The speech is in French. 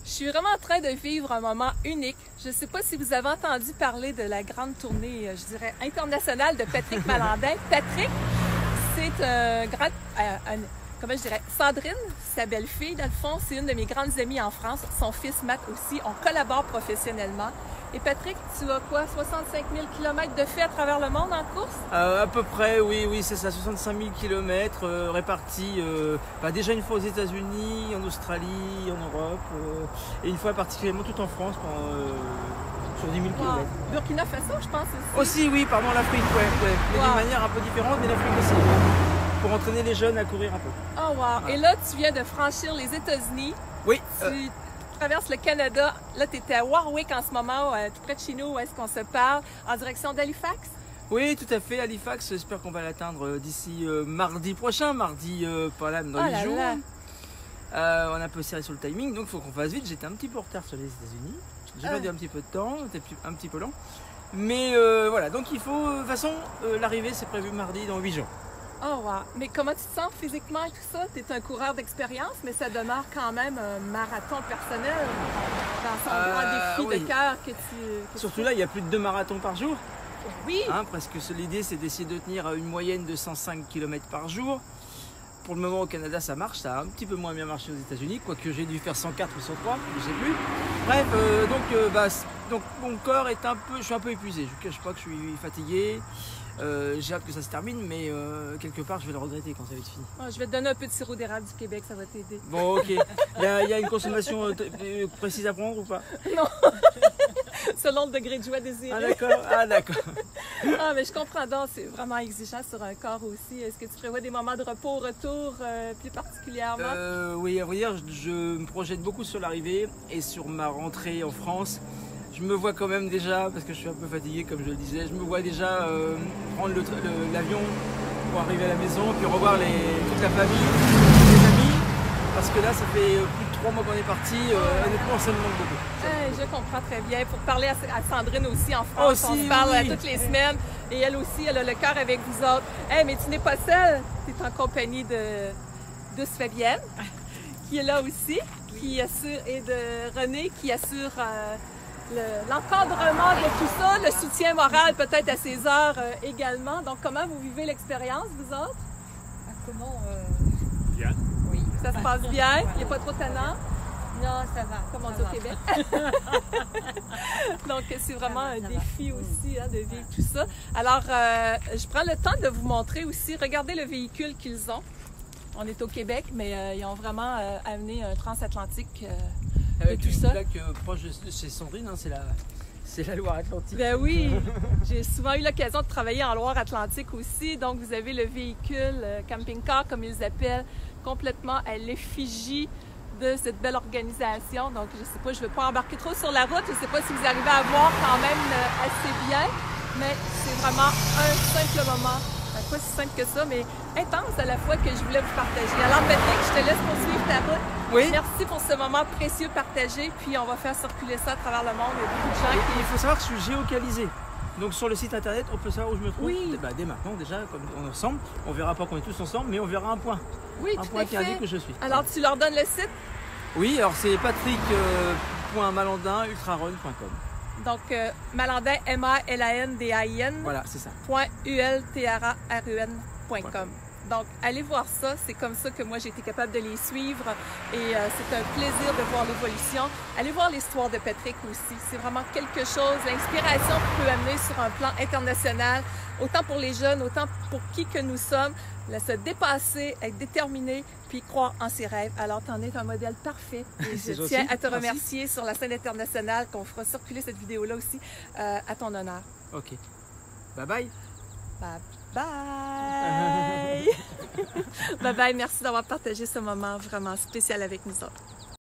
Je suis vraiment en train de vivre un moment unique. Je ne sais pas si vous avez entendu parler de la grande tournée, je dirais, internationale de Patrick Malandin. Patrick, c'est un grand... comment je dirais? Sandrine, sa belle-fille, dans le fond, c'est une de mes grandes amies en France. Son fils, Matt, aussi. On collabore professionnellement. Et Patrick, tu as quoi? 65 000 km de fait à travers le monde en course? À peu près, oui, c'est ça, 65 000 km répartis déjà une fois aux États-Unis, en Australie, en Europe, et une fois particulièrement tout en France sur 10 000 km. Burkina Faso, je pense aussi. Aussi, oui, pardon, l'Afrique, ouais. Mais d'une manière un peu différente, mais l'Afrique aussi. Pour entraîner les jeunes à courir un peu. Oh, wow! Voilà. Et là, tu viens de franchir les États-Unis. Oui. Tu traverses le Canada. Là, tu étais à Warwick en ce moment, tout près de chez nous, où est-ce qu'on se parle, en direction d'Halifax? Oui, tout à fait, Halifax. J'espère qu'on va l'atteindre d'ici mardi prochain, mardi pas là, mais dans 8 jours. On a un peu serré sur le timing, donc il faut qu'on fasse vite. J'étais un petit peu en retard sur les États-Unis. J'ai perdu un petit peu de temps, c'était un petit peu lent. Mais voilà, donc il faut, de toute façon, l'arrivée c'est prévu mardi dans 8 jours. Oh wow! Mais comment tu te sens physiquement et tout ça? Tu es un coureur d'expérience, mais ça demeure quand même un marathon personnel dans son grand défi de cœur que tu... Surtout là, il y a plus de 2 marathons par jour. Oui! Presque l'idée, c'est d'essayer de tenir une moyenne de 105 km par jour. Pour le moment, au Canada, ça marche. Ça a un petit peu moins bien marché aux États-Unis, quoique j'ai dû faire 104 ou 103, je ne sais plus. Bref, donc mon corps est je suis un peu épuisé. Je ne cache pas que je suis fatigué. J'ai hâte que ça se termine, mais quelque part, je vais le regretter quand ça va être fini. Oh, je vais te donner un peu de sirop d'érable du Québec, ça va t'aider. Bon, ok. Il y a une consommation précise à prendre ou pas? Non. Selon le degré de joie désiré. Ah, d'accord. Mais je comprends donc, c'est vraiment exigeant sur un corps aussi. Est-ce que tu prévois des moments de repos au retour plus particulièrement? Oui, à vrai dire, je me projette beaucoup sur l'arrivée et sur ma rentrée en France. Je me vois quand même déjà, parce que je suis un peu fatigué comme je le disais, je me vois déjà prendre l'avion pour arriver à la maison, puis revoir toute la famille, les amis, parce que là ça fait plus de 3 mois qu'on est parti, honnêtement ça me manque beaucoup. Je comprends très bien. Pour parler à Sandrine aussi en France, on se parle toutes les semaines, et elle aussi, elle a le cœur avec vous autres. Mais tu n'es pas seule, tu es en compagnie de Douce Fabienne, qui est là aussi, qui assure, et de René, qui assure... l'encadrement de tout ça, le soutien moral peut-être à ces heures également. Donc, comment vous vivez l'expérience, vous autres? Bien. Oui. Ça se passe bien? Il n'y a pas trop tannant? Non, ça va. Comme on dit au Québec. Donc, c'est vraiment un défi aussi de vivre tout ça. Alors, je prends le temps de vous montrer aussi. Regardez le véhicule qu'ils ont. On est au Québec, mais ils ont vraiment amené un transatlantique avec tout une ça. plaque proche de chez Sandrine, c'est la Loire-Atlantique. Ben oui, j'ai souvent eu l'occasion de travailler en Loire-Atlantique aussi. Donc, vous avez le véhicule camping-car, comme ils appellent, complètement à l'effigie de cette belle organisation. Donc, je sais pas, je ne vais pas embarquer trop sur la route. Je ne sais pas si vous arrivez à voir quand même assez bien, mais c'est vraiment un simple moment. Pas si simple que ça, mais intense à la fois que je voulais vous partager. Alors, Patrick, je te laisse poursuivre ta route. Oui. Merci pour ce moment précieux partagé, puis on va faire circuler ça à travers le monde. Il y a beaucoup de gens qui... Il faut savoir que je suis géocalisé. Donc sur le site internet, on peut savoir où je me trouve. Oui. Dès maintenant, déjà, comme on est ensemble, on verra pas qu'on est tous ensemble, mais on verra un point. Oui, un point qui indique que je suis. Alors, tu leur donnes le site? Oui, alors c'est patrick.malandin-ultrarun.com. Donc, Malandin, M-A-L-A-N-D-A-I-N. Voilà, c'est ça. .ultrarun.com. Donc, allez voir ça. C'est comme ça que moi, j'ai été capable de les suivre. Et c'est un plaisir de voir l'évolution. Allez voir l'histoire de Patrick aussi. C'est vraiment quelque chose, l'inspiration qu'il peut amener sur un plan international, autant pour les jeunes, autant pour qui que nous sommes. Se dépasser, être déterminé, puis croire en ses rêves. Alors, tu en es un modèle parfait. Et je tiens à te remercier sur la scène internationale, qu'on fera circuler cette vidéo-là aussi, à ton honneur. OK. Bye bye. Bye bye. Bye bye. Merci d'avoir partagé ce moment vraiment spécial avec nous autres.